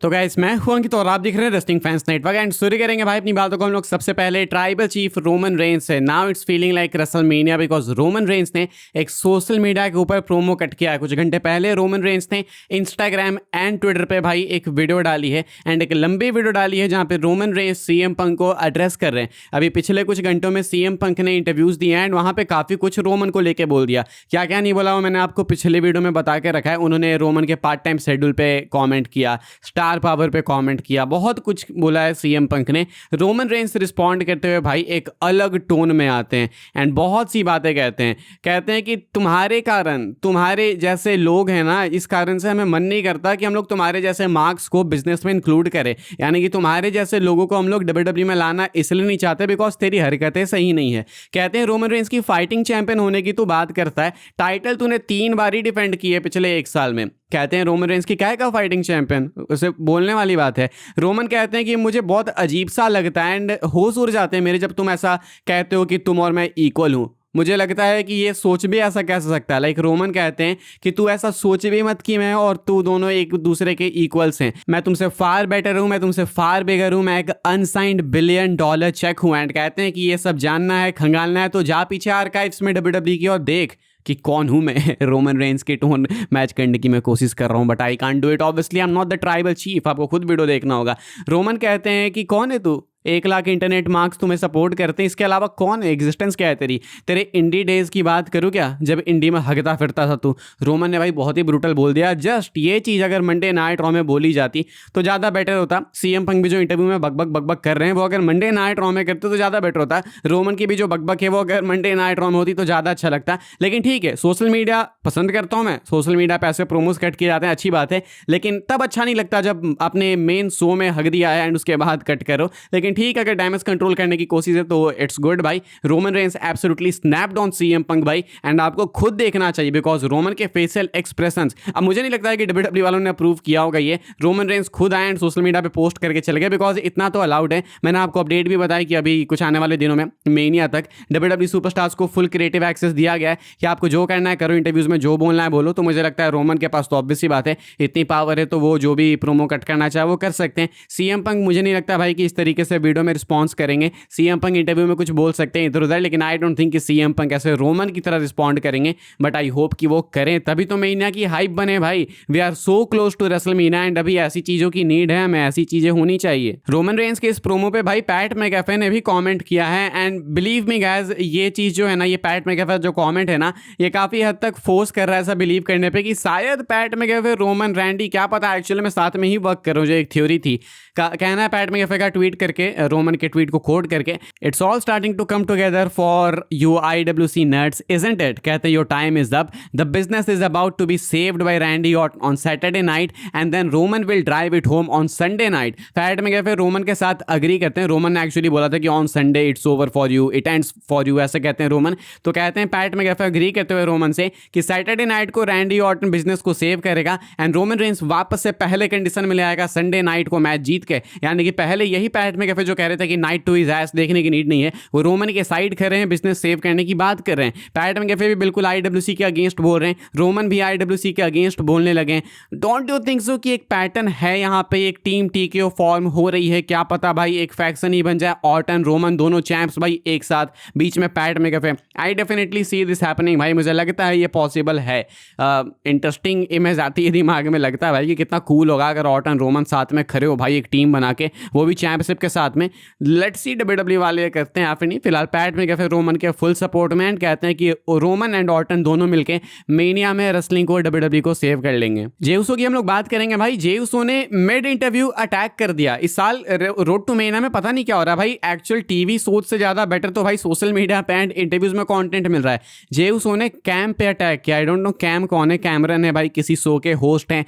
तो गाइस मैं हूं अंकित और आप देख रहे हैं रेस्टिंग फैंस नेटवर्क एंड शुरू करेंगे भाई अपनी बातों को हम लोग सबसे पहले ट्राइबल चीफ रोमन रेंस से। Now it's feeling like WrestleMania because Roman Reigns ने एक सोशल मीडिया के ऊपर प्रोमो कट किया है। कुछ घंटे पहले रोमन रेंस ने इंस्टाग्राम एंड ट्विटर पे भाई एक वीडियो डाली है एंड एक लंबी वीडियो डाली है जहां पे रोमन रेंस सीएम पंक को एड्रेस कर रहे हैं। अभी पिछले कुछ घंटों में सीएम पंक ने इंटरव्यूज दिए एंड वहां पे काफी कुछ रोमन को लेके बोल दिया। क्या क्या नहीं बोला वो मैंने आपको पिछले वीडियो में बता के रखा है। उन्होंने रोमन के पार्ट टाइम शेड्यूल पे कॉमेंट किया, स्टार पावर पे कॉमेंट किया, बहुत कुछ बोला है सीएम पंक ने। रोमन रेंस रिस्पॉन्ड करते हुए भाई एक अलग टोन में आते हैं एंड बहुत सी बातें कहते हैं कि तुम्हारे कारण, तुम्हारे जैसे लोग हैं ना, इस कारण से हमें मन नहीं करता कि हम लोग तुम्हारे जैसे मार्क्स को बिजनेस में इंक्लूड करें। यानी कि तुम्हारे जैसे लोगों को हम लोग डब्ल्यूडब्ल्यू में लाना इसलिए नहीं चाहते बिकॉज तेरी हरकतें सही नहीं है। कहते हैं रोमन रेंस की फाइटिंग चैंपियन होने की तू बात करता है, टाइटल तूने 3 बार ही डिफेंड किए पिछले 1 साल में। कहते हैं रोमन रेंस की क्या है का फाइटिंग चैंपियन, उसे बोलने वाली बात है। रोमन कहते हैं कि मुझे बहुत अजीब सा लगता है एंड होश उड़ जाते हैं मेरे जब तुम ऐसा कहते हो कि तुम और मैं इक्वल हूँ। मुझे लगता है कि ये सोच भी ऐसा कैसे सकता है। लाइक रोमन कहते हैं कि तू ऐसा सोच भी मत कि मैं और तू दोनों एक दूसरे के इक्वल्स हैं। मैं तुमसे फार बेटर हूँ, मैं तुमसे फार बिगर हूँ, मैं एक अनसाइंड $1 बिलियन चेक हूँ। एंड कहते हैं कि ये सब जानना है, खंगालना है तो जा पीछे आर्काइव्स में डब्ल्यूडब्ल्यू की और देख कि कौन हूं मैं। रोमन रेंस के टोन मैच करने की मैं कोशिश कर रहा हूं but I can't do it. Obviously I am not the tribal chief, आपको खुद वीडियो देखना होगा। रोमन कहते हैं कि कौन है तू, 1 लाख इंटरनेट मार्क्स तुम्हें सपोर्ट करते हैं, इसके अलावा कौन है, एग्जिस्टेंस क्या है तेरी। तेरे इंडी डेज की बात करूँ क्या, जब इंडी में हगता फिरता था तू। रोमन ने भाई बहुत ही ब्रूटल बोल दिया। जस्ट ये चीज़ अगर मंडे नाइट रॉ में बोली जाती तो ज़्यादा बेटर होता। सीएम पंक भी जो इंटरव्यू में बकबक कर रहे हैं वो अगर मंडे नाइट रॉ में करते तो ज़्यादा बेटर होता। रोमन की भी जो बकबक है वो अगर मंडे नाइट रॉ में होती तो ज़्यादा अच्छा लगता। लेकिन ठीक है, सोशल मीडिया पसंद करता हूँ मैं, सोशल मीडिया पे ऐसे प्रोमोस कट किए जाते हैं, अच्छी बात है। लेकिन तब अच्छा नहीं लगता जब अपने मेन शो में हग दिया है एंड उसके बाद कट करो। लेकिन ठीक, अगर डैमेज कंट्रोल करने की कोशिश है तो इट्स गुड भाई। Roman Reigns absolutely snapped on CM Punk भाई एंड आपको खुद देखना चाहिए बिकॉज रोमन के फेशियल एक्सप्रेशंस, अब मुझे नहीं लगता है कि डब्ल्यूडब्ल्यू वालों ने अप्रूव किया होगा ये। रोमन रेंस खुद आए एंड सोशल मीडिया पे पोस्ट करके चले गए बिकॉज इतना तो अलाउड है। मैंने आपको अपडेट भी बताया कि अभी कुछ आने वाले दिनों में मेनिया तक डब्ल्यूडब्ल्यू सुपरस्टार्स को फुल क्रिएटिव एक्सेस दिया गया है कि आपको जो करना है करो, इंटरव्यूज में जो बोलना है बोलो। तो मुझे लगता है रोमन के पास तो ऑब्वियस सी बात है, इतनी पावर है तो वो जो भी प्रोमो कट करना चाहे वो कर सकते हैं। सीएम पंक मुझे नहीं लगता भाई कि इस तरीके से वीडियो में रिस्पॉन्स करेंगे। सीएम पंक इंटरव्यू में कुछ बोल सकते हैं इधर उधर, लेकिन आई डोंट थिंक कि सीएम पंक ऐसे रोमन की तरह रिस्पॉन्ड करेंगे। बट आई होप कि वो करें, तभी तो मेनिया की हाइप बने भाई। We are so close to WrestleMania and अभी ऐसी चीजों की नीड है, हमें ऐसी चीजें होनी चाहिए। रोमन रेंस के इस प्रोमो पे भाई पैट मैकएफे ने भी कमेंट किया है एंड बिलीव मी गाइस, ये चीज जो है ना, ये पैट मैकएफे जो कमेंट है ना, ये काफी हद तक फोर्स कर रहा है ऐसा बिलीव करने पे कि शायद पैट मैकएफे, रोमन, रैंडी, क्या पता एक्चुअली में साथ में ही वर्क कर रहा हूं। जो एक थ्योरी थी, कहना है पैट मैकएफे का ट्वीट करके, रोमन के ट्वीट को कोट करके, it's all starting to come together for you IWC nuts, isn't it? कहते your time is up. The business is about to be saved by Randy Orton on Saturday night and then Roman will drive it home on Sunday night. Pat McAfee Roman के साथ agree करते हैं। Roman ने actually बोला था कि on Sunday it's over for you, it ends for you, ऐसे कहते हैं रोमन। तो कहते हैं पैट मैकएफे अग्री करते हुए रोमन से कि सैटरडे नाइट को रैंडी ऑर्टन बिजनेस को सेव करेगा एंड रोमन रेंस वापस से पहले कंडीशन में ले आएगा संडे नाइट को मैच जीत के। यानी कि पहले यही पैट मैकएफे जो कह रहे थे कि नाइट टू इज एस देखने की नीड नहीं है, वो रोमन के साइड कर रहे हैं, बिजनेस सेव करने की बात कर रहे हैं। पैट मैकएफे भी बिल्कुल आईडब्ल्यूसी के अगेंस्ट बोल रहे हैं, रोमन भी आईडब्ल्यूसी के अगेंस्ट बोलने लगे। डोंट यू थिंक सो कि एक पैटर्न है यहाँ पे, एक टीम टीकेओ फॉर्म हो रही है? क्या पता भाई एक फैक्शन ही बन जाए, ऑर्टन रोमन दोनों चैंप्स भाई एक साथ, बीच में Pat McAfee. I definitely see this happening भाई, मुझे लगता है ये पॉसिबल है। इंटरेस्टिंग इमेज आती है दिमाग में, लगता है भाई कि कितना कूल होगा अगर ऑर्टन रोमन साथ में खड़े हो भाई, एक टीम बना के, वो भी चैंपियनशिप के साथ में। लेट्स सी डब्ल्यूडब्ल्यू वाले करते हैं या फिर नहीं। फिलहाल पैट मैकएफे रोमन के फुल सपोर्ट में एंड कहते हैं कि रोमन एंड ऑर्टन दोनों मिलके मेनिया में रेसलिंग को डब्ल्यूडब्ल्यू को सेव कर लेंगे। जे उसो की हम लोग बात करेंगे भाई। जे उसो ने मिड इंटरव्यू अटैक कर दिया। इस साल रोड टू मेनिया में पता नहीं क्या हो रहा है भाई, एक्चुअल टीवी सोच से ज्यादा बेटर तो भाई सोशल मीडिया पे एंड इंटरव्यूज में कंटेंट मिल रहा है। जे उसो ने कैम पे अटैक किया। आई डोंट नो कैम कौन है, कैमरन है भाई, किसी शो के होस्ट हैं,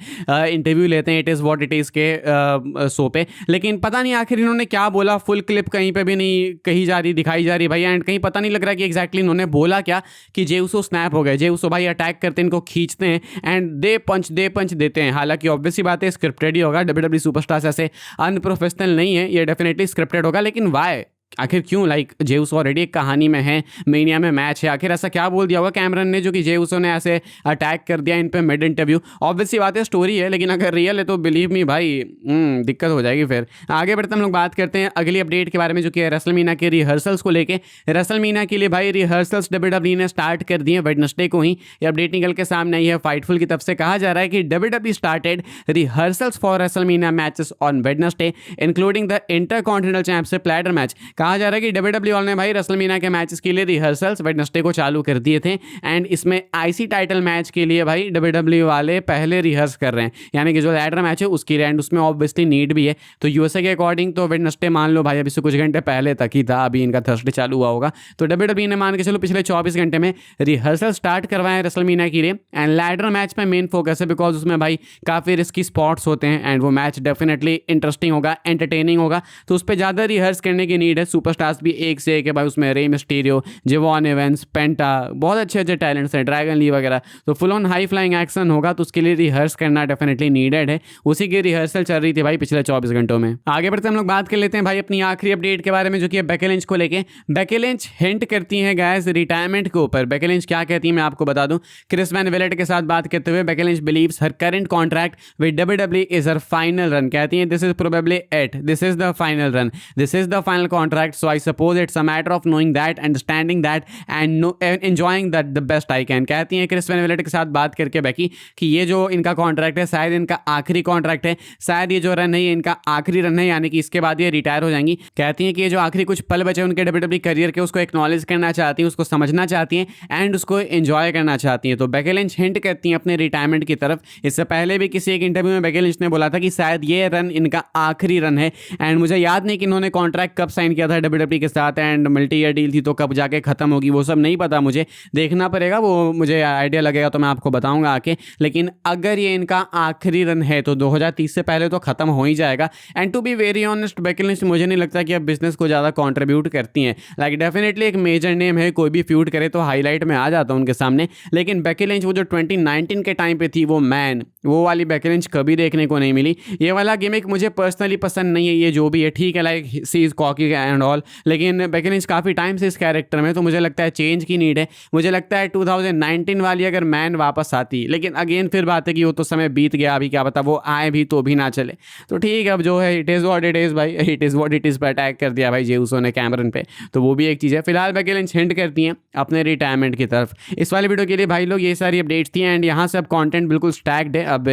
इंटरव्यू लेते हैं it is what it is के शो पे। लेकिन पता नहीं आखिर इन्होंने क्या बोला, फुल क्लिप कहीं पे भी नहीं कही जा रही, दिखाई जा रही भाई, एंड कहीं पता नहीं लग रहा कि एग्जैक्टली इन्होंने बोला क्या कि जे उसो स्नैप हो गए। जे उसो भाई अटैक करते हैं, इनको खींचते हैं एंड दे पंच देते हैं। हालांकि ऑब्वियसली बात है स्क्रिप्टेड ही होगा, डब्ल्यूडब्ल्यू सुपरस्टार्स ऐसे अनप्रोफेशनल नहीं है, ये डेफिनेटली स्क्रिप्टेड होगा। लेकिन वाई आखिर क्यों? लाइक जेउस ऑलरेडी एक कहानी में है, मेनिया में मैच है, आखिर ऐसा क्या बोल दिया होगा कैमरन ने जो कि जेउसो ने ऐसे अटैक कर दिया इन पे मिड इंटरव्यू? ऑब्वियस सी बात है, स्टोरी है, लेकिन अगर रियल है तो बिलीव मी भाई दिक्कत हो जाएगी। फिर आगे बढ़ते हम लोग बात करते हैं अगली अपडेट के बारे में, जो कि रेसलमीनिया के रिहर्सल्स को लेके। रेसलमीनिया के लिए भाई रिहर्सल्स डब्ल्यूडब्ल्यूई ने स्टार्ट कर दिए वेडनेसडे को ही। ये अपडेट निकल के सामने आई है फाइटफुल की तरफ से। कहा जा रहा है कि WWE started rehearsals for WrestleMania matches on Wednesday including the intercontinental championship ladder match. कहा जा रहा है कि डब्ल्यूडब्ल्यूई ने भाई रेसलमीनिया के मैचेस के लिए रिहर्सल्स वेडनेसडे को चालू कर दिए थे, एंड इसमें आईसी टाइटल मैच के लिए भाई डब्ल्यूडब्ल्यूई वाले पहले रिहर्स कर रहे हैं, यानी कि जो लैडर मैच है उसकी एंड उसमें ऑब्वियसली नीड भी है। तो यूएसए के अकॉर्डिंग तो वेडनेसडे मान लो भाई अभी से कुछ घंटे पहले तक ही था, अभी इनका थर्सडे चालू हुआ होगा। तो डब्ल्यूडब्ल्यूई ने मान के चलो पिछले 24 घंटे में रिहर्सल स्टार्ट करवाए रेसलमीनिया के लिए, एंड लैडर मैच में मेन फोकस है बिकॉज उसमें भाई काफ़ी रिस्की स्पॉट्स होते हैं, एंड वो मैच डेफिनेटली इंटरेस्टिंग होगा, एंटरटेनिंग होगा, तो उस पर ज़्यादा रिहर्स करने की नीड है। सुपरस्टार्स भी एक से एक है भाई उसमें, रे मिस्टीरियो, जिवॉन एवेंस, पेंटा, बहुत अच्छे अच्छे टैलेंट्स हैं, ड्रैगन ली वगैरह। तो full on high flying action होगा, तो उसके लिए रिहर्स करना डेफिनेटली नीडेड है। उसी की रिहर्सल चल रही थी भाई पिछले 24 घंटों में। आगे बढ़ते हम लोग बात कर लेते हैं भाई अपनी आखिरी अपडेट के बारे में, जो कि बेकी लिंच को लेके। बेकी लिंच हिंट करती है गाइस रिटायरमेंट के ऊपर। बेकी लिंच क्या कहती है मैं आपको बता दूं। क्रिस वैन विलेट के साथ बात करते हुए Becky Lynch believes her current contract with WWE is her final run. कहती है this is probably it, this is the final run, this is the final contract, so I suppose it's a matter of knowing that, understanding that and enjoying that the best I can. कहती है Chris van विलेट के साथ बात करके बेकी कि ये जो इनका कॉन्ट्रैक्ट है शायद इनका आखिरी कॉन्ट्रैक्ट है, शायद ये जो रन है ये इनका आखिरी रन है, यानी कि इसके बाद ये रिटायर हो जाएंगी। कहती हैं कि ये जो आखिरी कुछ पल बचे उनके डब्ल्यूडब्ल्यूई करियर के, उसको एक्नॉलेज करना चाहती हैं, उसको समझना चाहती हैं, एंड उसको एंजॉय करना चाहती हैं। तो बेकी लिंच हिंट करती हैं अपने रिटायरमेंट की तरफ। इससे पहले भी किसी एक इंटरव्यू में बेकी लिंच ने बोला था कि शायद ये रन इनका आखिरी रन है, एंड मुझे याद नहीं कि इन्होंने कॉन्ट्रैक्ट कब साइन किया था डब्ल्यूडब्ल्यूई के साथ, एंड मल्टी ईयर डील थी तो कब जाके खत्म होगी वो सब नहीं पता, मुझे देखना पड़ेगा, वो मुझे आइडिया लगेगा तो मैं आपको बताऊंगा आके। लेकिन अगर ये इनका आखिरी रन है तो 2030 से पहले तो खत्म हो ही जाएगा। And to be very honest Becky Lynch मुझे नहीं लगता कि अब बिजनेस को ज़्यादा कंट्रीब्यूट करती हैं। लाइक डेफिनेटली एक मेजर नेम है, कोई भी फ्यूड करे तो हाईलाइट में आ जाता उनके सामने, लेकिन बेकी लिंच वो जो 2019 के टाइम पे थी वो मैन, वो वाली बेकी लिंच कभी देखने को नहीं मिली। ये वाला गिमिक मुझे पर्सनली पसंद नहीं है, ये जो भी है ठीक है, like she is cocky and all, लेकिन बेकी लिंच काफ़ी टाइम से इस कैरेक्टर में, तो मुझे लगता है चेंज की नीड है। मुझे लगता है 2019 वाली अगर मैन वापस आती, लेकिन अगेन फिर बात है कि वो तो समय बीत गया, अभी क्या पता वो आए भी तो भी ना चले। तो ठीक है, अब जो है it is what it is भाई, it is what it is पर अटैक कर दिया भाई जेउसो ने कैमरन पे, तो वो भी एक चीज़ है। फिलहाल बेकी लिंच हिंट करती हैं अपने रिटायरमेंट की तरफ। इस वाली वीडियो के लिए भाई लोग ये सारी अपडेट्स थी, एंड यहाँ से अब कंटेंट बिल्कुल स्टैक्ड है। अब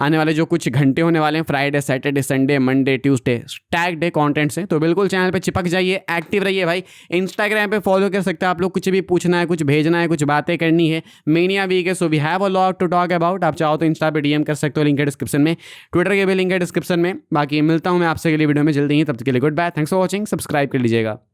आने वाले जो कुछ घंटे होने वाले हैं, Friday, Saturday, Sunday, Monday, Tuesday, stacked है कंटेंट से, तो बिल्कुल चैनल पे चिपक जाइए, एक्टिव रहिए भाई। इंस्टाग्राम पे फॉलो कर सकते हैं आप लोग, कुछ भी पूछना है, कुछ भेजना है, कुछ बातें करनी है, मेनिया वीक है, so we have a lot to talk about. आप चाहो तो इंस्टा पे डीएम कर सकते हो, लिंक है डिस्क्रिप्शन में, ट्विटर के भी लिंक है डिस्क्रिप्शन में। बाकी मिलता हूँ मैं आपसे अगली वीडियो में जल्दी ही, तब तक के लिए goodbye, thanks for watching, subscribe कर लीजिएगा।